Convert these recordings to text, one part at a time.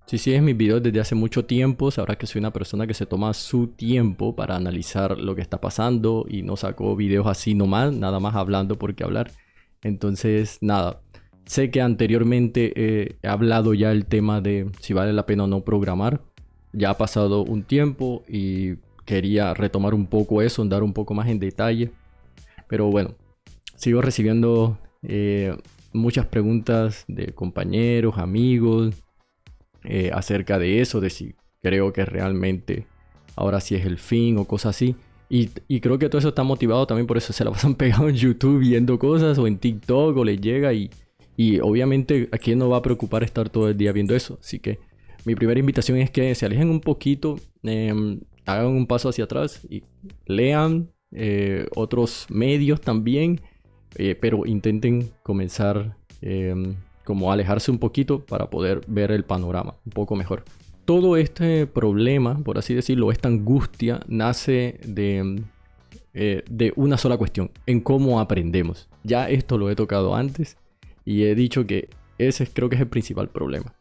Si sigues mis videos desde hace mucho tiempo, sabrás que soy una persona que se toma su tiempo para analizar lo que está pasando y no saco videos así nomás, nada más hablando por qué hablar. Entonces, nada, sé que anteriormente he hablado ya el tema de si vale la pena o no programar. Ya ha pasado un tiempo y quería retomar un poco eso, andar un poco más en detalle. Pero bueno, sigo recibiendo muchas preguntas de compañeros, amigos acerca de eso, de si creo que realmente ahora sí es el fin o cosas así. Y creo que todo eso está motivado también por eso. Se la pasan pegados en YouTube viendo cosas o en TikTok o les llega y obviamente a quién no va a preocupar estar todo el día viendo eso. Así que mi primera invitación es que se alejen un poquito, hagan un paso hacia atrás y lean otros medios también, pero intenten comenzar como alejarse un poquito para poder ver el panorama un poco mejor. Todo este problema, por así decirlo, esta angustia nace de una sola cuestión, en cómo aprendemos. Ya esto lo he tocado antes y he dicho que ese creo que es el principal problema.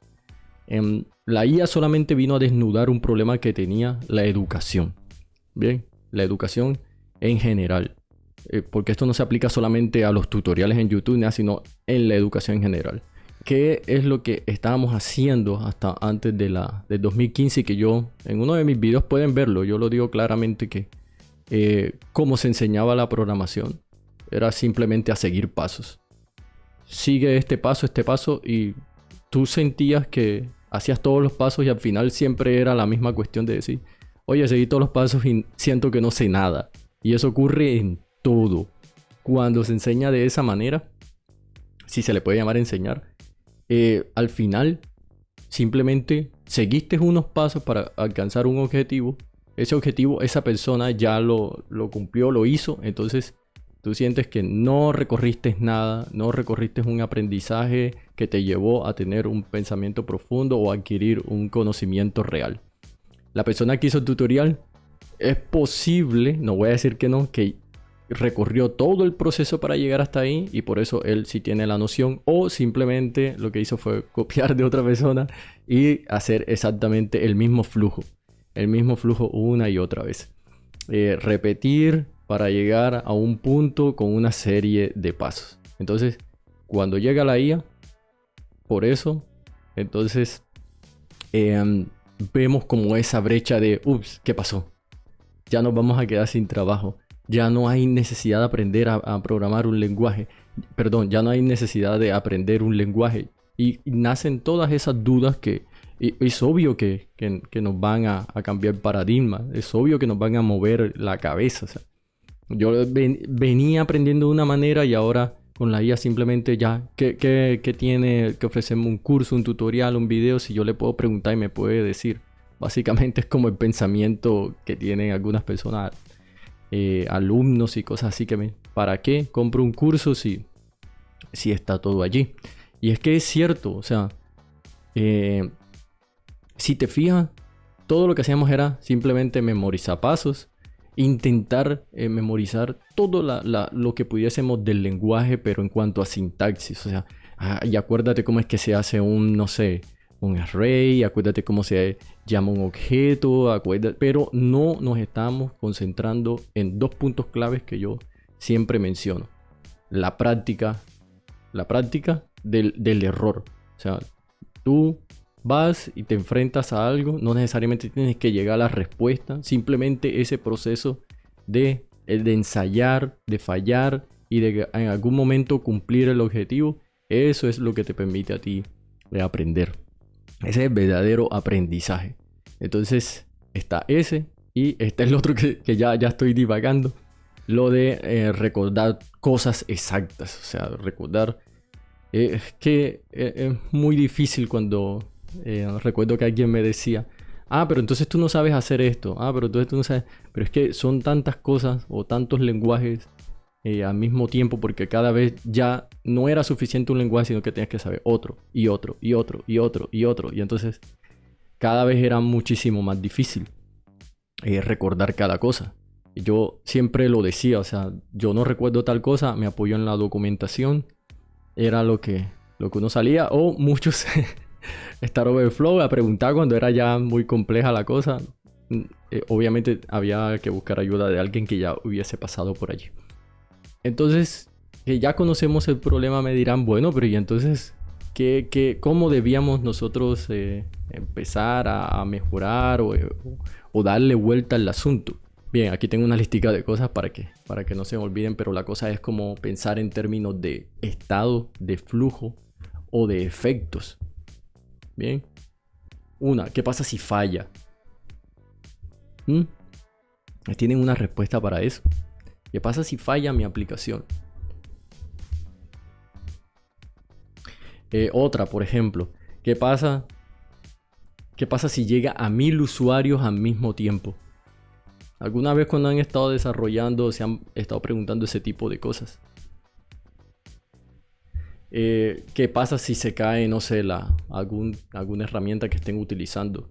La IA solamente vino a desnudar un problema que tenía la educación. Bien, la educación en general. Porque esto no se aplica solamente a los tutoriales en YouTube, sino en la educación en general. ¿Qué es lo que estábamos haciendo hasta antes del 2015? Que yo, en uno de mis videos pueden verlo, yo lo digo claramente que cómo se enseñaba la programación era simplemente a seguir pasos. Sigue este paso y tú sentías que hacías todos los pasos y al final siempre era la misma cuestión de decir, oye, seguí todos los pasos y siento que no sé nada. Y eso ocurre en todo. Cuando se enseña de esa manera, si se le puede llamar enseñar, al final simplemente seguiste unos pasos para alcanzar un objetivo. Ese objetivo, esa persona ya lo cumplió, lo hizo. Entonces tú sientes que no recorriste nada, no recorriste un aprendizaje que te llevó a tener un pensamiento profundo o adquirir un conocimiento real. La persona que hizo el tutorial, es posible, no voy a decir que no, que recorrió todo el proceso para llegar hasta ahí y por eso él sí tiene la noción, o simplemente lo que hizo fue copiar de otra persona y hacer exactamente el mismo flujo una y otra vez. Repetir para llegar a un punto con una serie de pasos. Entonces, cuando llega la IA, por eso, entonces vemos como esa brecha de, ups, ¿qué pasó? Ya nos vamos a quedar sin trabajo. Ya no hay necesidad de aprender a programar un lenguaje. Perdón, ya no hay necesidad de aprender un lenguaje. Y nacen todas esas dudas que es obvio que nos van a cambiar el paradigma. Es obvio que nos van a mover la cabeza. O sea, yo venía aprendiendo de una manera y ahora con la IA simplemente ya, ¿qué tiene que ofrecerme un curso, un tutorial, un video? Si yo le puedo preguntar y me puede decir. Básicamente es como el pensamiento que tienen algunas personas, alumnos y cosas así que ¿para qué compro un curso si está todo allí? Y es que es cierto, o sea, si te fijas, todo lo que hacíamos era simplemente memorizar pasos, intentar memorizar todo lo que pudiésemos del lenguaje, pero en cuanto a sintaxis, o sea, y acuérdate cómo es que se hace no sé, un array, acuérdate cómo se llama un objeto, pero no nos estamos concentrando en dos puntos claves que yo siempre menciono. La práctica del error. O sea, tú vas y te enfrentas a algo, no necesariamente tienes que llegar a la respuesta, simplemente ese proceso de ensayar, de fallar y de en algún momento cumplir el objetivo, eso es lo que te permite a ti aprender. Ese es el verdadero aprendizaje. Entonces está ese y este es el otro que ya estoy divagando. Lo de recordar cosas exactas. O sea, recordar. Es que es muy difícil cuando recuerdo que alguien me decía, pero entonces tú no sabes hacer esto. Pero entonces tú no sabes. Pero es que son tantas cosas o tantos lenguajes al mismo tiempo, porque cada vez ya no era suficiente un lenguaje, sino que tenías que saber otro y otro y otro y otro y otro. Y entonces cada vez era muchísimo más difícil recordar cada cosa. Yo siempre lo decía, o sea, yo no recuerdo tal cosa, me apoyo en la documentación, era lo que uno salía, o muchos Star Overflow a preguntar cuando era ya muy compleja la cosa. Obviamente había que buscar ayuda de alguien que ya hubiese pasado por allí. Entonces, que ya conocemos el problema, me dirán, bueno, pero ¿y entonces cómo debíamos nosotros empezar a mejorar o darle vuelta al asunto? Bien, aquí tengo una listica de cosas para que no se me olviden, pero la cosa es como pensar en términos de estado, de flujo o de efectos. Bien. ¿Qué pasa si falla? ¿Tienen una respuesta para eso? ¿Qué pasa si falla mi aplicación? Otra, por ejemplo, ¿qué pasa si llega a 1000 usuarios al mismo tiempo? ¿Alguna vez cuando han estado desarrollando se han estado preguntando ese tipo de cosas? ¿Qué pasa si se cae, no sé, alguna herramienta que estén utilizando?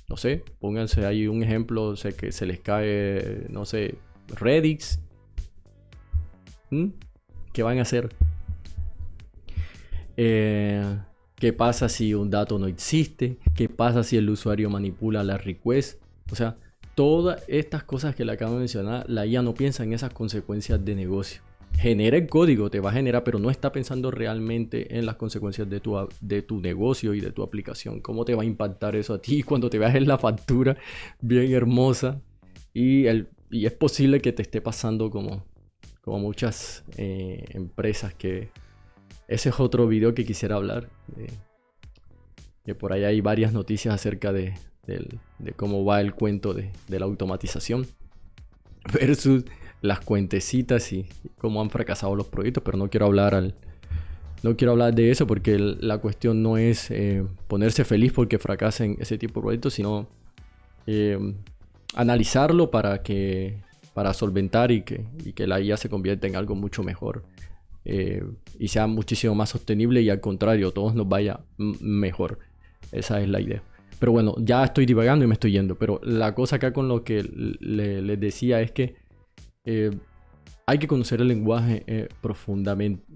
No sé, pónganse ahí un ejemplo, sé que se les cae, no sé, Redix. ¿Qué van a hacer? ¿Qué pasa si un dato no existe? ¿Qué pasa si el usuario manipula la request? O sea, todas estas cosas que le acabo de mencionar, la IA no piensa en esas consecuencias de negocio. Genera el código, te va a generar, pero no está pensando realmente en las consecuencias de tu negocio y de tu aplicación. ¿Cómo te va a impactar eso a ti cuando te veas en la factura bien hermosa? Y es posible que te esté pasando como muchas empresas que... Ese es otro video que quisiera hablar. Que por ahí hay varias noticias acerca de cómo va el cuento de la automatización versus las cuentecitas y cómo han fracasado los proyectos. Pero no quiero hablar de eso porque la cuestión no es ponerse feliz porque fracasen ese tipo de proyectos, sino analizarlo para solventar y que la IA se convierta en algo mucho mejor. Y sea muchísimo más sostenible y al contrario, todos nos vaya mejor. Esa es la idea. Pero bueno, ya estoy divagando y me estoy yendo. Pero la cosa acá con lo que les decía es que hay que conocer el lenguaje profundamente.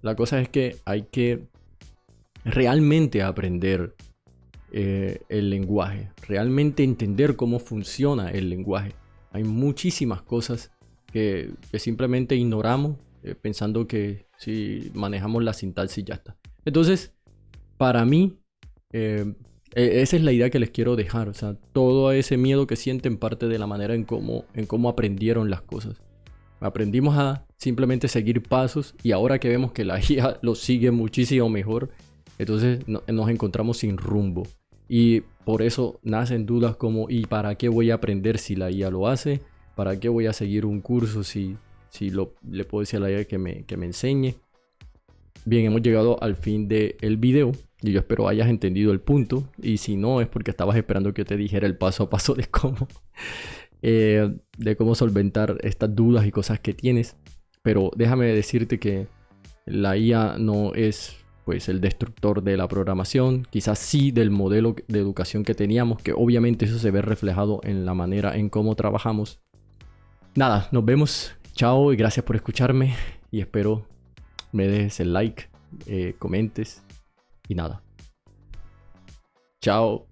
La cosa es que hay que realmente aprender el lenguaje. Realmente entender cómo funciona el lenguaje. Hay muchísimas cosas que simplemente ignoramos pensando que si manejamos la sintaxis ya está. Entonces, para mí, esa es la idea que les quiero dejar. O sea, todo ese miedo que sienten parte de la manera en cómo aprendieron las cosas. Aprendimos a simplemente seguir pasos y ahora que vemos que la IA lo sigue muchísimo mejor, entonces nos encontramos sin rumbo. Y por eso nacen dudas como ¿y para qué voy a aprender si la IA lo hace? ¿Para qué voy a seguir un curso si le puedo decir a la IA que me enseñe? Bien, hemos llegado al fin del video y yo espero hayas entendido el punto, y si no es porque estabas esperando que te dijera el paso a paso de cómo solventar estas dudas y cosas que tienes. Pero déjame decirte que la IA no es pues el destructor de la programación, quizás sí del modelo de educación que teníamos, que obviamente eso se ve reflejado en la manera en cómo trabajamos. Nada, nos vemos, chao y gracias por escucharme y espero me dejes el like, comentes y nada. Chao.